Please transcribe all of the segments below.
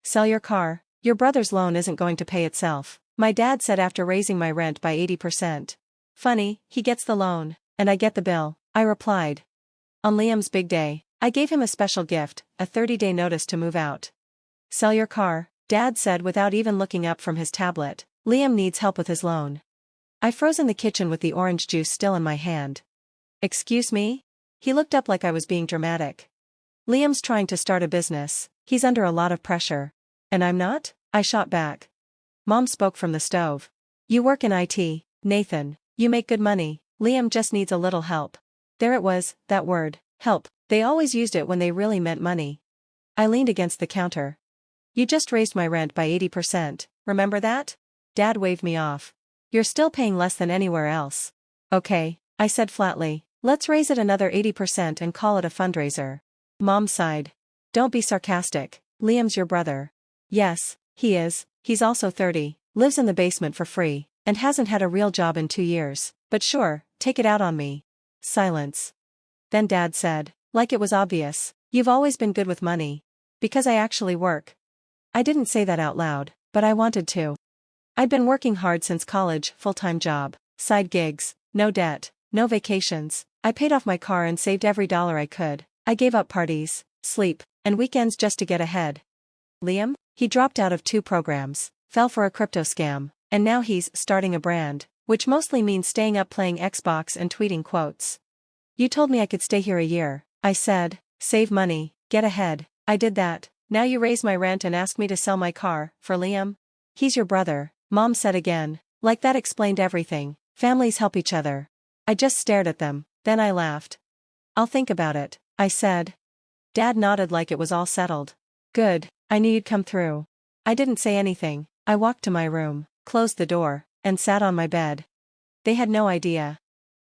Sell your car. Your brother's loan isn't going to pay itself, my dad said after raising my rent by 80%. Funny, he gets the loan, and I get the bill, I replied. On Liam's big day, I gave him a special gift, a 30-day notice to move out. Sell your car, Dad said without even looking up from his tablet. Liam needs help with his loan. I froze in the kitchen with the orange juice still in my hand. Excuse me? He looked up like I was being dramatic. Liam's trying to start a business, he's under a lot of pressure. And I'm not? I shot back. Mom spoke from the stove. You work in IT, Nathan, you make good money, Liam just needs a little help. There it was, that word, help, they always used it when they really meant money. I leaned against the counter. You just raised my rent by 80%, remember that? Dad waved me off. You're still paying less than anywhere else. Okay, I said flatly, let's raise it another 80% and call it a fundraiser. Mom sighed. Don't be sarcastic, Liam's your brother. Yes, he is, he's also 30, lives in the basement for free, and hasn't had a real job in 2 years, but sure, take it out on me. Silence. Then Dad said, like it was obvious, you've always been good with money. Because I actually work. I didn't say that out loud, but I wanted to. I'd been working hard since college, full-time job, side gigs, no debt, no vacations, I paid off my car and saved every dollar I could, I gave up parties, sleep, and weekends just to get ahead. Liam? He dropped out of 2 programs, fell for a crypto scam, and now he's starting a brand, which mostly means staying up playing Xbox and tweeting quotes. You told me I could stay here a year, I said, save money, get ahead, I did that, now you raise my rent and ask me to sell my car, for Liam? He's your brother, Mom said again, like that explained everything, families help each other. I just stared at them, then I laughed. I'll think about it, I said. Dad nodded like it was all settled. Good, I knew you'd come through. I didn't say anything, I walked to my room, closed the door, and sat on my bed. They had no idea.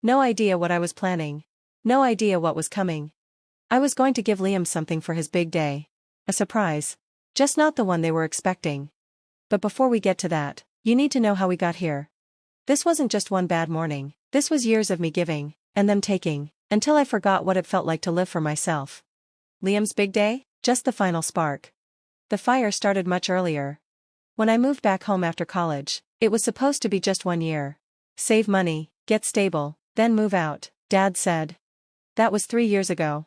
No idea what I was planning. No idea what was coming. I was going to give Liam something for his big day. A surprise. Just not the one they were expecting. But before we get to that, you need to know how we got here. This wasn't just one bad morning, this was years of me giving, and them taking, until I forgot what it felt like to live for myself. Liam's big day? Just the final spark. The fire started much earlier. When I moved back home after college, it was supposed to be just 1 year. Save money, get stable, then move out, Dad said. That was 3 years ago.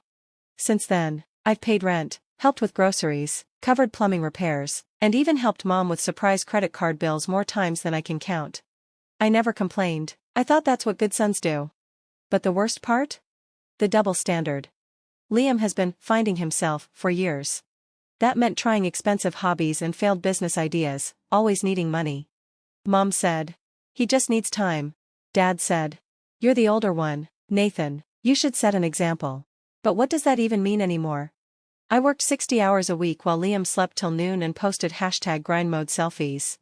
Since then, I've paid rent, helped with groceries, covered plumbing repairs, and even helped Mom with surprise credit card bills more times than I can count. I never complained, I thought that's what good sons do. But the worst part? The double standard. Liam has been finding himself for years. That meant trying expensive hobbies and failed business ideas, always needing money. Mom said. He just needs time. Dad said. You're the older one, Nathan, you should set an example. But what does that even mean anymore? I worked 60 hours a week while Liam slept till noon and posted #grindmode selfies.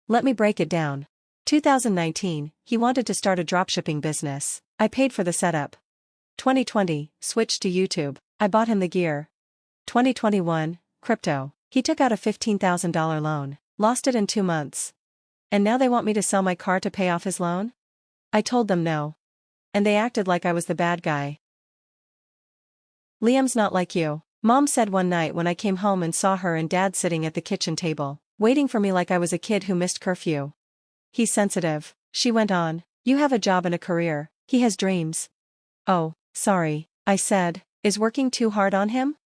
Let me break it down. 2019, he wanted to start a dropshipping business. I paid for the setup. 2020, switched to YouTube. I bought him the gear. 2021, crypto. He took out a $15,000 loan, lost it in 2 months. And now they want me to sell my car to pay off his loan? I told them no. And they acted like I was the bad guy. Liam's not like you, Mom said one night when I came home and saw her and Dad sitting at the kitchen table, waiting for me like I was a kid who missed curfew. He's sensitive, she went on. You have a job and a career, he has dreams. Oh, sorry, I said, is working too hard on him?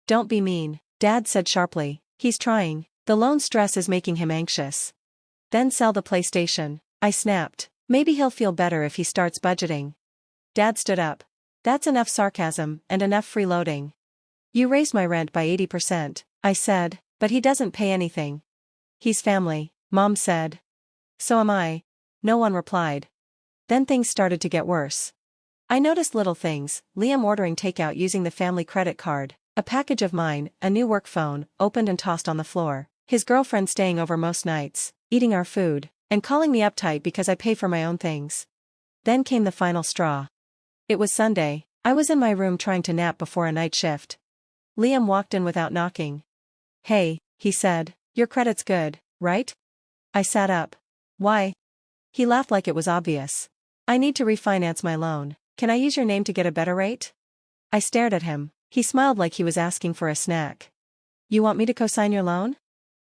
Don't be mean, Dad said sharply, he's trying, the loan stress is making him anxious. Then sell the PlayStation, I snapped, maybe he'll feel better if he starts budgeting. Dad stood up. That's enough sarcasm and enough freeloading. You raised my rent by 80%, I said, but he doesn't pay anything. He's family, Mom said. So am I. No one replied. Then things started to get worse. I noticed little things, Liam ordering takeout using the family credit card, a package of mine, a new work phone, opened and tossed on the floor, his girlfriend staying over most nights, eating our food, and calling me uptight because I pay for my own things. Then came the final straw. It was Sunday, I was in my room trying to nap before a night shift. Liam walked in without knocking. Hey, he said, your credit's good, right? I sat up. Why? He laughed like it was obvious. I need to refinance my loan, can I use your name to get a better rate? I stared at him, he smiled like he was asking for a snack. You want me to co-sign your loan?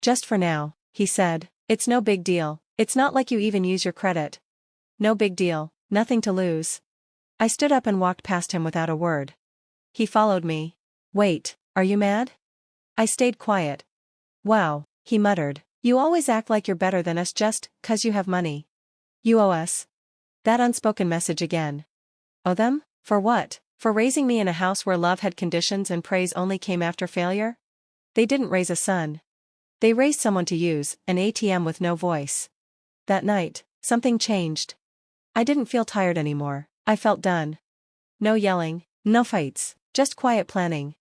Just for now, he said. It's no big deal. It's not like you even use your credit. No big deal, nothing to lose. I stood up and walked past him without a word. He followed me. Wait, are you mad? I stayed quiet. Wow, he muttered. You always act like you're better than us just 'cause you have money. You owe us. That unspoken message again. Owe them? For what? For raising me in a house where love had conditions and praise only came after failure? They didn't raise a son. They raised someone to use, an ATM with no voice. That night, something changed. I didn't feel tired anymore, I felt done. No yelling, no fights, just quiet planning.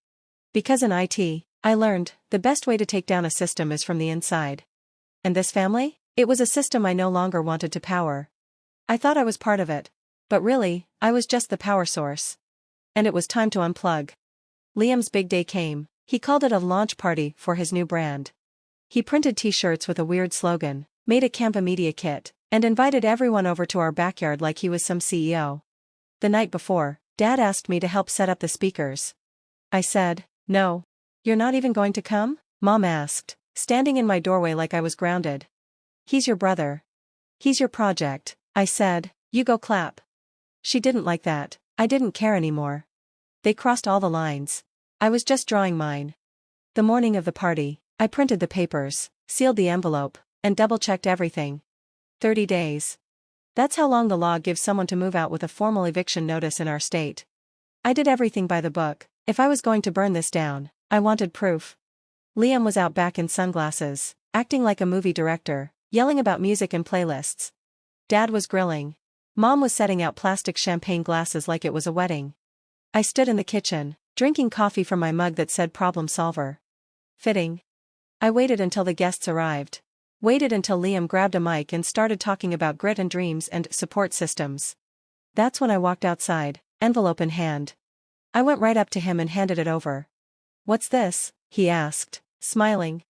Because in IT, I learned, the best way to take down a system is from the inside. And this family? It was a system I no longer wanted to power. I thought I was part of it. But really, I was just the power source. And it was time to unplug. Liam's big day came. He called it a launch party for his new brand. He printed t-shirts with a weird slogan, made a Campa media kit, and invited everyone over to our backyard like he was some CEO. The night before, Dad asked me to help set up the speakers. I said, no. You're not even going to come? Mom asked, standing in my doorway like I was grounded. He's your brother. He's your project, I said. You go clap. She didn't like that. I didn't care anymore. They crossed all the lines. I was just drawing mine. The morning of the party, I printed the papers, sealed the envelope, and double-checked everything. 30 days. That's how long the law gives someone to move out with a formal eviction notice in our state. I did everything by the book. If I was going to burn this down, I wanted proof. Liam was out back in sunglasses, acting like a movie director, yelling about music and playlists. Dad was grilling. Mom was setting out plastic champagne glasses like it was a wedding. I stood in the kitchen, drinking coffee from my mug that said problem solver. Fitting. I waited until the guests arrived. Waited until Liam grabbed a mic and started talking about grit and dreams and support systems. That's when I walked outside, envelope in hand. I went right up to him and handed it over. What's this? He asked, smiling.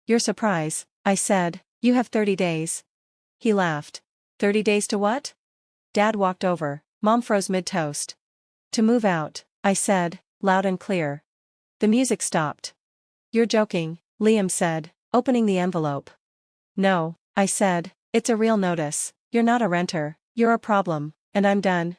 Your surprise, I said. You have 30 days. He laughed. 30 days to what? Dad walked over. Mom froze mid-toast. To move out, I said, loud and clear. The music stopped. You're joking, Liam said, opening the envelope. No, I said, it's a real notice. You're not a renter, you're a problem, and I'm done.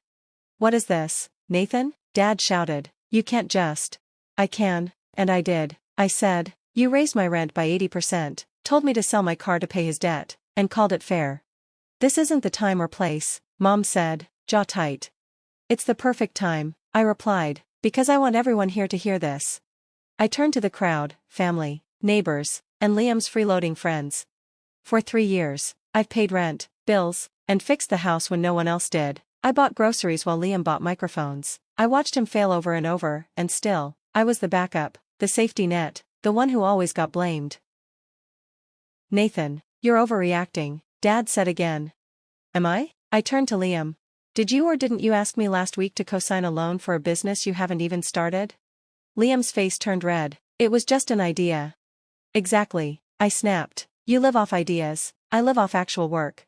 What is this, Nathan? Dad shouted. You can't just. I can, and I did, I said. You raised my rent by 80%, told me to sell my car to pay his debt, and called it fair. This isn't the time or place, Mom said, jaw tight. It's the perfect time, I replied, because I want everyone here to hear this. I turned to the crowd, family, neighbors, and Liam's freeloading friends. For 3 years, I've paid rent, bills, and fixed the house when no one else did. I bought groceries while Liam bought microphones. I watched him fail over and over, and still, I was the backup, the safety net, the one who always got blamed. Nathan, you're overreacting, Dad said again. Am I? I turned to Liam. Did you or didn't you ask me last week to co-sign a loan for a business you haven't even started? Liam's face turned red. It was just an idea. Exactly, I snapped. You live off ideas, I live off actual work.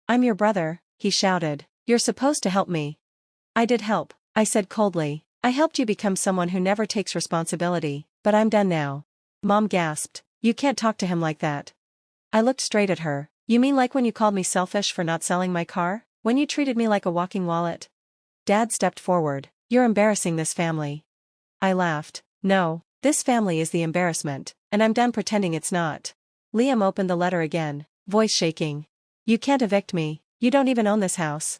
I'm your brother, he shouted. You're supposed to help me. I did help, I said coldly. I helped you become someone who never takes responsibility, but I'm done now. Mom gasped. You can't talk to him like that. I looked straight at her. You mean like when you called me selfish for not selling my car? When you treated me like a walking wallet? Dad stepped forward. You're embarrassing this family. I laughed. No, this family is the embarrassment, and I'm done pretending it's not. Liam opened the letter again, voice shaking. You can't evict me, you don't even own this house.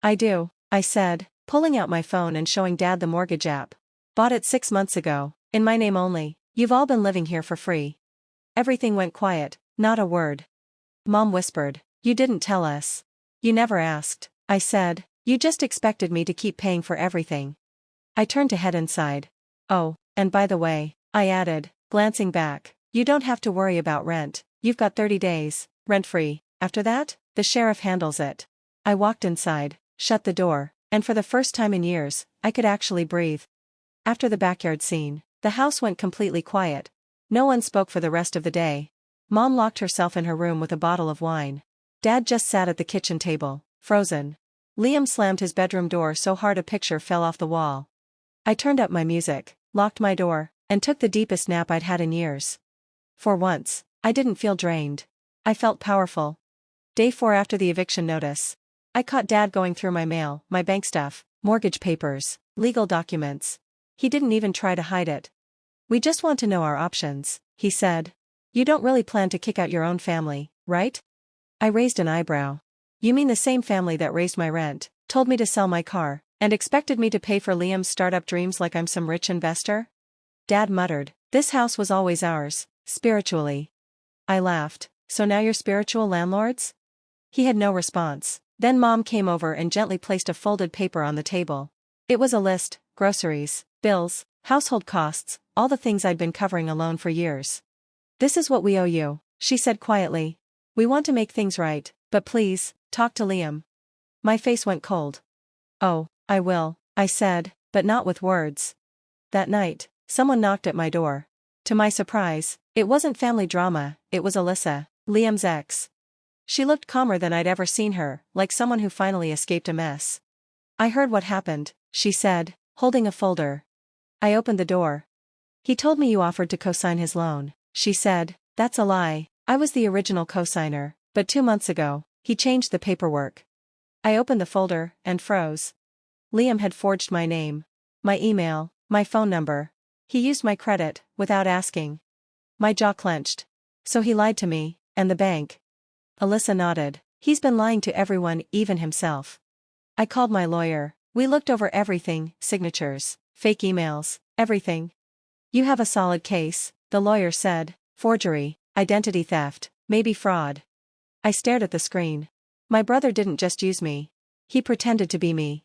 I do, I said, pulling out my phone and showing Dad the mortgage app. Bought it 6 months ago, in my name only. You've all been living here for free. Everything went quiet, not a word. Mom whispered, you didn't tell us. You never asked, I said. You just expected me to keep paying for everything. I turned to head inside. Oh, and by the way, I added, glancing back, you don't have to worry about rent. You've got 30 days, rent-free. After that, the sheriff handles it. I walked inside, shut the door, and for the first time in years, I could actually breathe. After the backyard scene, the house went completely quiet. No one spoke for the rest of the day. Mom locked herself in her room with a bottle of wine. Dad just sat at the kitchen table, frozen. Liam slammed his bedroom door so hard a picture fell off the wall. I turned up my music, locked my door, and took the deepest nap I'd had in years. For once, I didn't feel drained. I felt powerful. Day 4 after the eviction notice. I caught Dad going through my mail, my bank stuff, mortgage papers, legal documents. He didn't even try to hide it. "We just want to know our options," he said. "You don't really plan to kick out your own family, right?" I raised an eyebrow. "You mean the same family that raised my rent, told me to sell my car, and expected me to pay for Liam's startup dreams like I'm some rich investor?" Dad muttered, "This house was always ours, spiritually." I laughed. "So now you're spiritual landlords?" He had no response. Then Mom came over and gently placed a folded paper on the table. It was a list: groceries, bills, household costs, all the things I'd been covering alone for years. "This is what we owe you," she said quietly. "We want to make things right, but please, talk to Liam." My face went cold. "Oh, I will," I said, but not with words. That night, someone knocked at my door. To my surprise, it wasn't family drama, it was Alyssa, Liam's ex. She looked calmer than I'd ever seen her, like someone who finally escaped a mess. "I heard what happened," she said, holding a folder. I opened the door. "He told me you offered to co-sign his loan," she said. "That's a lie. I was the original co-signer, but 2 months ago, he changed the paperwork." I opened the folder, and froze. Liam had forged my name, my email, my phone number. He used my credit, without asking. My jaw clenched. So he lied to me, and the bank. Alyssa nodded. "He's been lying to everyone, even himself." I called my lawyer. We looked over everything: signatures, fake emails, everything. "You have a solid case," the lawyer said. "Forgery, identity theft, maybe fraud." I stared at the screen. My brother didn't just use me. He pretended to be me.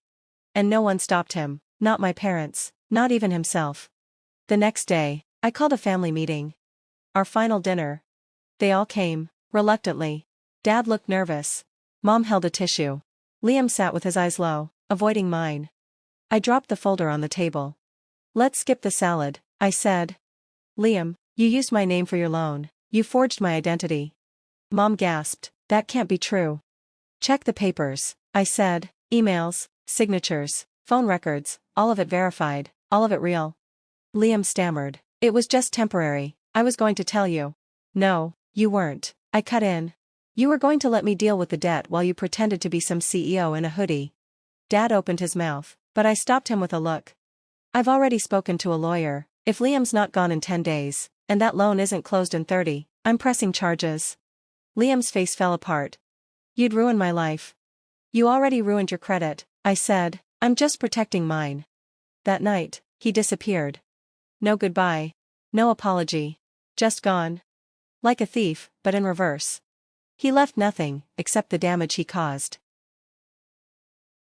And no one stopped him, not my parents, not even himself. The next day, I called a family meeting. Our final dinner. They all came, reluctantly. Dad looked nervous. Mom held a tissue. Liam sat with his eyes low, avoiding mine. I dropped the folder on the table. "Let's skip the salad," I said. "Liam, you used my name for your loan. You forged my identity." Mom gasped. "That can't be true." "Check the papers," I said. "Emails, signatures, phone records, all of it verified, all of it real." Liam stammered. "It was just temporary. I was going to tell you." "No, you weren't," I cut in. "You were going to let me deal with the debt while you pretended to be some CEO in a hoodie." Dad opened his mouth, but I stopped him with a look. "I've already spoken to a lawyer. If Liam's not gone in 10 days, and that loan isn't closed in 30, I'm pressing charges." Liam's face fell apart. "You'd ruin my life." "You already ruined your credit," I said. "I'm just protecting mine." That night, he disappeared. No goodbye. No apology. Just gone. Like a thief, but in reverse. He left nothing, except the damage he caused.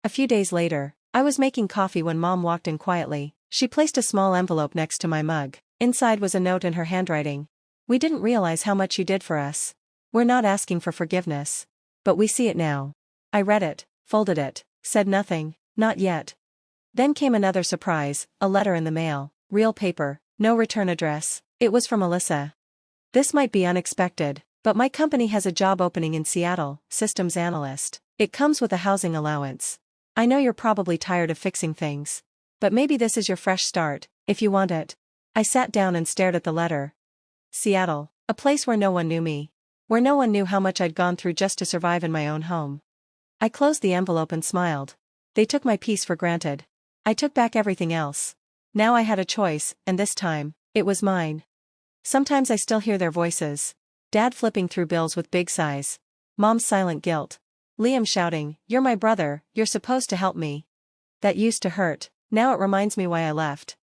A few days later, I was making coffee when Mom walked in quietly. She placed a small envelope next to my mug. Inside was a note in her handwriting. "We didn't realize how much you did for us. We're not asking for forgiveness. But we see it now." I read it, folded it, said nothing, not yet. Then came another surprise, a letter in the mail, real paper, no return address. It was from Alyssa. "This might be unexpected, but my company has a job opening in Seattle, systems analyst. It comes with a housing allowance. I know you're probably tired of fixing things. But maybe this is your fresh start, if you want it." I sat down and stared at the letter. Seattle, a place where no one knew me. Where no one knew how much I'd gone through just to survive in my own home. I closed the envelope and smiled. They took my peace for granted. I took back everything else. Now I had a choice, and this time, it was mine. Sometimes I still hear their voices. Dad flipping through bills with big sighs. Mom's silent guilt. Liam shouting, "You're my brother, you're supposed to help me." That used to hurt. Now it reminds me why I left.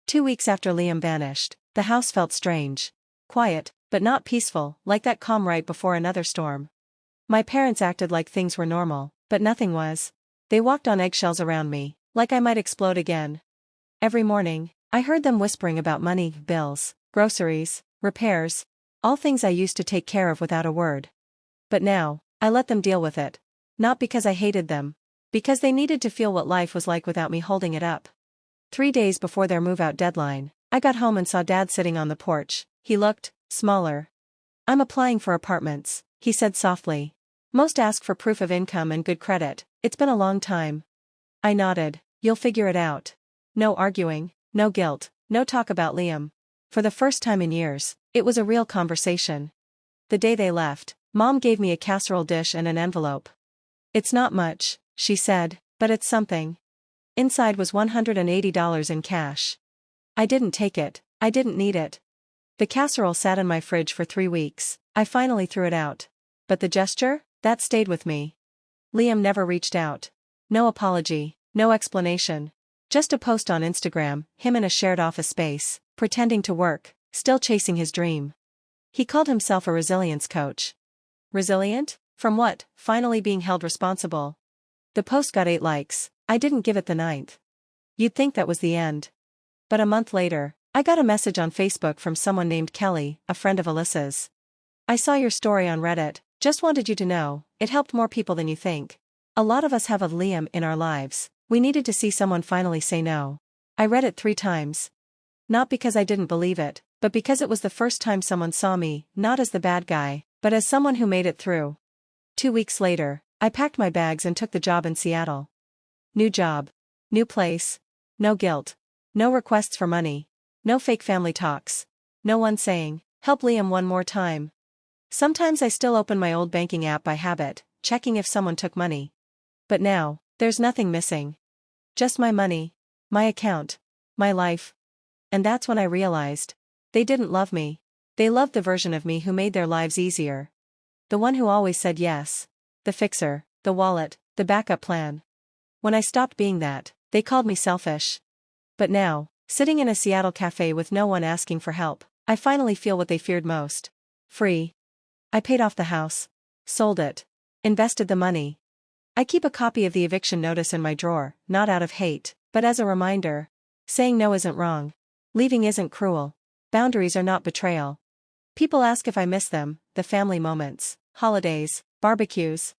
2 weeks after Liam vanished, the house felt strange. Quiet, but not peaceful, like that calm right before another storm. My parents acted like things were normal, but nothing was. They walked on eggshells around me, like I might explode again. Every morning, I heard them whispering about money, bills, groceries, repairs, all things I used to take care of without a word. But now, I let them deal with it. Not because I hated them. Because they needed to feel what life was like without me holding it up. 3 days before their move-out deadline, I got home and saw Dad sitting on the porch. He looked smaller. "I'm applying for apartments," he said softly. "Most ask for proof of income and good credit. It's been a long time." I nodded. "You'll figure it out." No arguing, no guilt, no talk about Liam. For the first time in years, it was a real conversation. The day they left, Mom gave me a casserole dish and an envelope. "It's not much," she said, "but it's something." Inside was $180 in cash. I didn't take it, I didn't need it. The casserole sat in my fridge for 3 weeks, I finally threw it out. But the gesture? That stayed with me. Liam never reached out. No apology, no explanation. Just a post on Instagram, him in a shared office space, pretending to work, still chasing his dream. He called himself a resilience coach. Resilient? From what? Finally being held responsible. The post got 8 likes, I didn't give it the 9th. You'd think that was the end. But a month later, I got a message on Facebook from someone named Kelly, a friend of Alyssa's. "I saw your story on Reddit, just wanted you to know, it helped more people than you think. A lot of us have a Liam in our lives, we needed to see someone finally say no." I read it 3 times. Not because I didn't believe it, but because it was the first time someone saw me, not as the bad guy, but as someone who made it through. 2 weeks later, I packed my bags and took the job in Seattle. New job. New place. No guilt. No requests for money. No fake family talks. No one saying, "Help Liam one more time." Sometimes I still open my old banking app by habit, checking if someone took money. But now, there's nothing missing. Just my money. My account. My life. And that's when I realized. They didn't love me. They loved the version of me who made their lives easier. The one who always said yes. The fixer, the wallet, the backup plan. When I stopped being that, they called me selfish. But now, sitting in a Seattle cafe with no one asking for help, I finally feel what they feared most. Free. I paid off the house. Sold it. Invested the money. I keep a copy of the eviction notice in my drawer, not out of hate, but as a reminder. Saying no isn't wrong. Leaving isn't cruel. Boundaries are not betrayal. People ask if I miss them, the family moments, holidays, barbecues.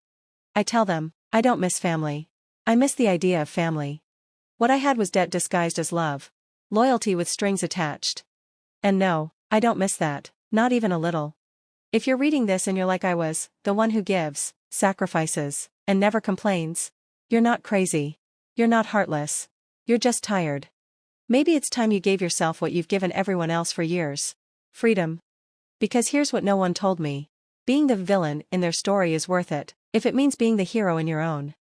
I tell them, I don't miss family. I miss the idea of family. What I had was debt disguised as love. Loyalty with strings attached. And no, I don't miss that, not even a little. If you're reading this and you're like I was, the one who gives, sacrifices, and never complains, you're not crazy. You're not heartless. You're just tired. Maybe it's time you gave yourself what you've given everyone else for years. Freedom. Because here's what no one told me. Being the villain in their story is worth it, if it means being the hero in your own.